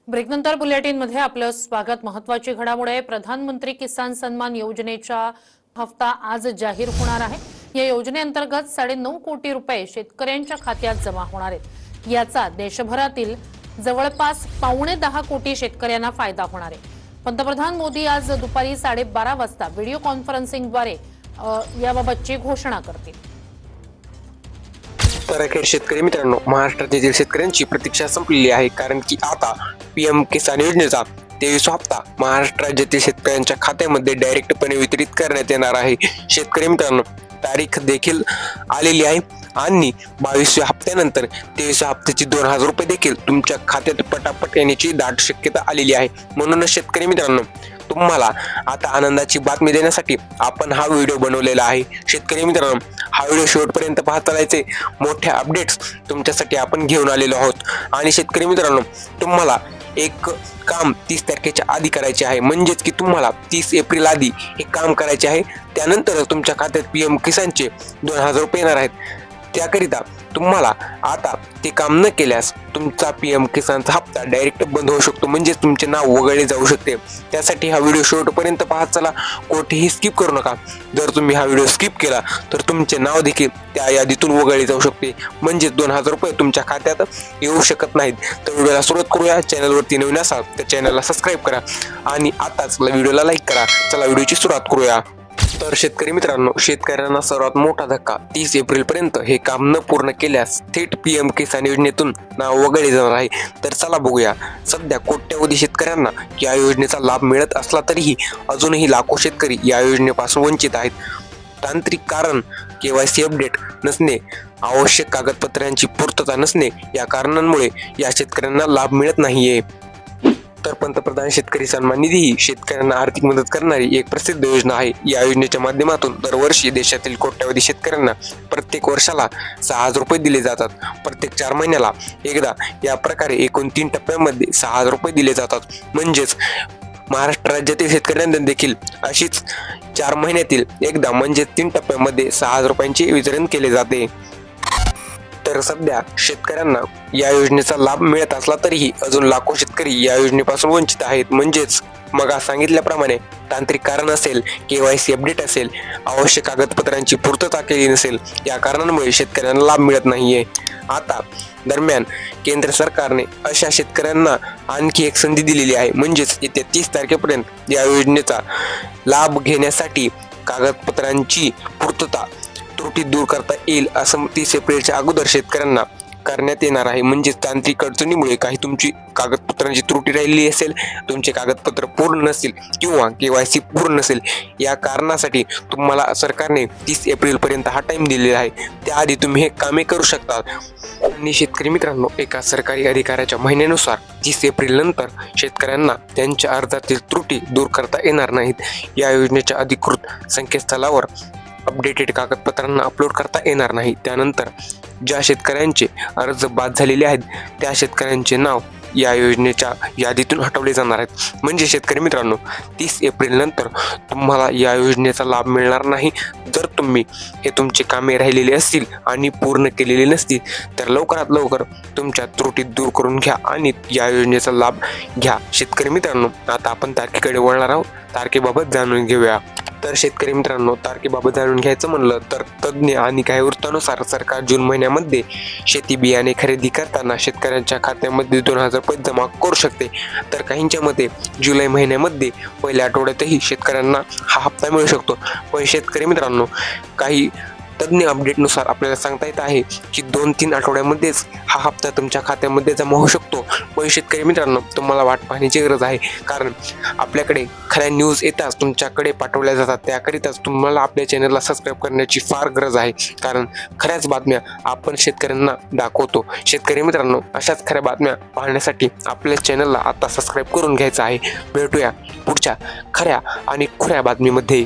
ब्रेकनंतर बुलेटिनमध्ये आपलं स्वागत। महत्त्वाची घडामोड आहे। प्रधानमंत्री किसान सन्मान योजनेचा हप्ता आज जाहीर होणार आहे। या योजनेअंतर्गत 9.5 कोटी रुपये शेतकऱ्यांच्या खात्यात जमा होणार आहेत। याचा देशभरातील जवळपास 9.25 कोटी शेतकऱ्यांना फायदा होणार आहे। पंतप्रधान मोदी आज दुपारी 12:30 वाजता व्हिडिओ कॉन्फरन्सिंगद्वारे याबाबतची घोषणा करतील। तर अखेर शेतकरी मित्रांनो, महाराष्ट्रातील शेतकऱ्यांची प्रतीक्षा संपलेली आहे, कारण की आता पीएम किसान योजनेचा 23 हप्ता महाराष्ट्र राज्यातील शेतकऱ्यांच्या खात्यामध्ये डायरेक्टपणे वितरित करण्यात येणार आहे। शेतकरी मित्रांनो, तारीख देखील आलेली आहे आणि 22व्या हप्त्यानंतर 23व्या हप्त्याची 2000 रुपये देखील तुमच्या खात्यात पटापट येण्याची दाट शक्यता आलेली आहे। म्हणूनच शेतकरी मित्रांनो, तुम्हाला आता आनंदाची बातमी देण्यासाठी आपण हा व्हिडिओ बनवलेला आहे। शेतकरी मित्रांनो, हा व्हिडिओ शेवटपर्यंत पाहत राहायचे। मोठ्या अपडेट्स तुमच्यासाठी आपण घेऊन आलेलो आहोत। आणि शेतकरी मित्रांनो, तुम्हाला एक काम 30 तारखेच्या आधी करायचे आहे, म्हणजेच की तुम्हाला 30 एप्रिल आधी हे काम करायचे आहे। त्यानंतर तुमच्या खात्यात पीएम किसानचे 2000 रुपये येणार आहेत। त्याकरिता तुम्हाला आता ते काम न केल्यास तुमचा पीएम किसानचा हप्ता डायरेक्ट बंद होऊ शकतो, म्हणजेच तुमचे नाव वगळले जाऊ शकते। त्यासाठी हा व्हिडिओ शेवटपर्यंत पाहत चला, कोठेही स्किप करू नका। जर तुम्ही हा व्हिडिओ स्किप केला तर तुमचे नाव देखील त्या यादीतून वगळले जाऊ शकते, म्हणजेच 2000 रुपये तुमच्या खात्यात येऊ शकत नाहीत। तर व्हिडिओला सुरुवात करूया। चॅनलवरती नवीन असाल तर चॅनलला सबस्क्राईब करा आणि आताच व्हिडिओला लाईक करा। चला व्हिडिओची सुरुवात करूया। तर शेतकरी मित्रांनो, शेतकऱ्यांना सर्वात मोठा धक्का। 30 एप्रिल पर्यंत हे काम न पूर्ण केल्यास थेट पीएम किसान योजनेतून नाव वगळले जाणार आहे। तर चला बघूया। सध्या कोट्यवधी शेतकऱ्यांना या योजनेचा लाभ मिळत असला तरीही अजूनही लाखो शेतकरी या योजनेपासून वंचित आहेत। तांत्रिक कारण, केवायसी अपडेट नसणे, आवश्यक कागदपत्रांची पूर्तता नसणे या कारणांमुळे या शेतकऱ्यांना लाभ मिळत नाहीये। तर पंतप्रधान शेतकरी सन्मान निधी ही शेतकऱ्यांना आर्थिक मदत करणारी एक प्रसिद्ध योजना आहे। या योजनेच्या माध्यमातून दरवर्षी देशातील कोट्यवधी शेतकऱ्यांना प्रत्येक वर्षाला 6000 रुपये दिले जातात। प्रत्येक 4 महिन्याला एकदा या प्रकारे एकूण 3 टप्प्यांमध्ये 6000 रुपये दिले जातात। म्हणजेच महाराष्ट्र राज्यातील शेतकऱ्यांना देखील अशीच 4 महिन्यातील एकदा म्हणजे 3 टप्प्यांमध्ये 6000 रुपयांचे वितरण केले जाते। तर सध्या शेतकऱ्यांना या योजनेचा लाभ मिळत असला तरीही अजून लाखो शेतकरी या योजनेपासून वंचित आहेत। म्हणजेच मग सांगितल्याप्रमाणे तांत्रिक कारण असेल, केवायसी अपडेट असेल, आवश्यक कागदपत्रांची पूर्तता केली नसेल या कारणांमुळे शेतकऱ्यांना लाभ मिळत नाहीये। आता दरम्यान केंद्र सरकारने अशा शेतकऱ्यांना आणखी एक संधी दिलेली आहे, म्हणजेच येत्या 30 तारखेपर्यंत या योजनेचा लाभ घेण्यासाठी कागदपत्रांची पूर्तता त्रुटी दूर करता येईल, असं 30 एप्रिलच्या अगोदर शेतकऱ्यांना करण्यात येणार आहे। म्हणजेच तांत्रिक अडचणीमुळे काही तुमची कागदपत्रांची त्रुटी राहिलेली असेल, तुमचे कागदपत्र पूर्ण नसतील किंवा केवायसी पूर्ण नसेल, या कारणासाठी तुम्हाला सरकारने 30 एप्रिल पर्यंत हा टाइम दिलेला आहे। त्याआधी तुम्ही हे कामे करू शकता। आणि शेतकरी मित्रांनो, एका सरकारी अधिकाऱ्याच्या महिन्यानुसार 30 एप्रिल नंतर शेतकऱ्यांना त्यांच्या अर्जातील त्रुटी दूर करता येणार नाहीत। या योजनेच्या अधिकृत संकेतस्थळावर अपडेटेड कागदपत्रांना अपलोड करता येणार नाही। त्यानंतर ज्या शेतकऱ्यांचे अर्ज बाद झालेले आहेत त्या शेतकऱ्यांचे नाव या योजनेच्या यादीतून हटवले जाणार आहेत। म्हणजे शेतकरी मित्रांनो, 30 एप्रिल नंतर तुम्हाला या योजनेचा लाभ मिळणार नाही। जर तुम्ही हे तुमचे कामे राहिलेले असतील आणि पूर्ण केलेले नसतील तर लवकरात लवकर तुमच्या त्रुटी दूर करून घ्या आणि या योजनेचा लाभ घ्या। शेतकरी मित्रांनो, आता आपण तारखेकडे वळणार आहोत। तारखेबाबत जाणून घेऊया। तर शेतकरी मित्रांनो, तारखेबाबत जाणून घ्यायचं म्हणलं तर तज्ज्ञ आणि काही वृत्तानुसार सरकार जून महिन्यामध्ये शेती बियाणे खरेदी करताना शेतकऱ्यांच्या खात्यामध्ये 2000 रुपये जमा करू शकते। तर काहींच्या मते जुलै महिन्यामध्ये पहिल्या आठवड्यातही शेतकऱ्यांना हा हप्ता मिळू शकतो। पण शेतकरी मित्रांनो, काही तज्ञ अपडेटनुसार आपल्याला सांगता येत आहे की 2-3 आठवड्यामध्येच हा हप्ता तुमच्या खात्यामध्ये जमा होऊ शकतो। पण शेतकरी मित्रांनो, तुम्हाला वाट पाहण्याची गरज आहे, कारण आपल्याकडे खऱ्या न्यूज येताच तुमच्याकडे पाठवल्या जातात। त्याकरिताच तुम्हाला आपल्या चॅनलला सबस्क्राईब करण्याची फार गरज आहे, कारण खऱ्याच बातम्या आपण शेतकऱ्यांना दाखवतो। शेतकरी मित्रांनो, अशाच खऱ्या बातम्या पाहण्यासाठी आपल्या चॅनलला आता सबस्क्राईब करून घ्यायचं आहे। भेटूया पुढच्या खऱ्या आणि खुऱ्या बातमीमध्ये।